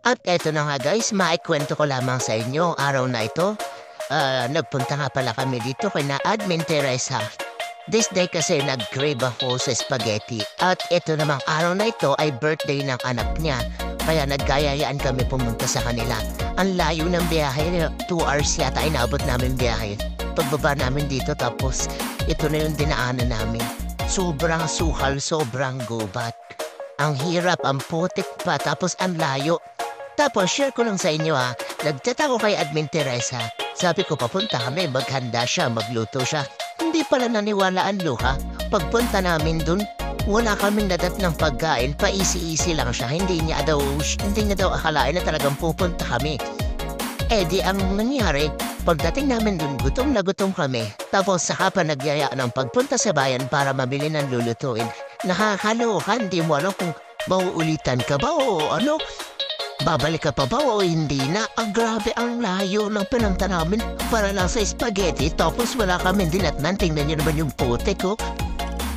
At eto na nga guys, maikwento ko lamang sa inyo araw na ito. Nagpunta nga pala kami dito kay na Admin Teresa. This day kasi nag-crave ako sa spaghetti. At ito namang araw na ito ay birthday ng anak niya. Kaya nagkayayaan kami pumunta sa kanila. Ang layo ng biyahe, 2 hours yata inabot namin biyahe. Pagbaba namin dito tapos ito na yung dinaanan namin. Sobrang suhal, sobrang gubat. Ang hirap, ang putik pa, tapos ang layo. Tapos share ko lang sa inyo nagchat ako kay Admin Teresa. Sabi ko papunta kami, maghanda siya, magluto siya. Hindi pala naniwalaan luha. Pagpunta namin dun, wala kaming nadat ng pagkain, pa-easy-easy lang siya. Hindi niya daw akalain na talagang pupunta kami. Eh di ang nangyari, pagdating namin dun, gutom na gutom kami. Tapos saka pa nagyaya ng pagpunta sa bayan para mabili ng lulutuin. Nakakaloka, hindi mo alam kung mauulitan ka ba o ano. Babalik ka pa ba o hindi na? Ang grabe ang layo ng pinunta namin para lang sa spaghetti tapos wala kami dinatnan. Tingnan niyo naman yung puti ko.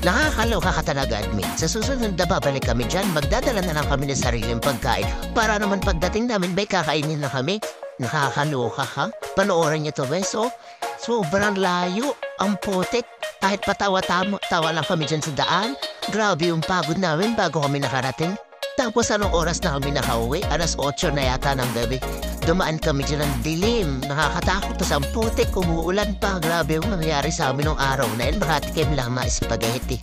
Nakakaloka ka talaga, Admin. Sa susunod na babalik kami dyan, magdadala na lang kami ng sariling pagkain para naman pagdating namin may kakainin na kami. Nakakaloka ka? Panoorin niyo to, beso. Sobrang layo. Ang putik. Kahit tawa lang kami dyan sa daan. Grabe yung pagod namin bago kami nakarating. Tapos anong oras na kami nakauwi? 8:00 na yata ng gabi. Dumaan kami dyan ng dilim. Nakakatakot tas ang putik, umuulan pa. Grabe yung nangyari sa amin nung araw na yun. Makatikim lang na spaghetti.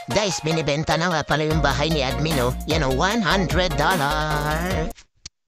Guys, binibenta na nga pala yung bahay ni admin, oh. Yan, oh, $100.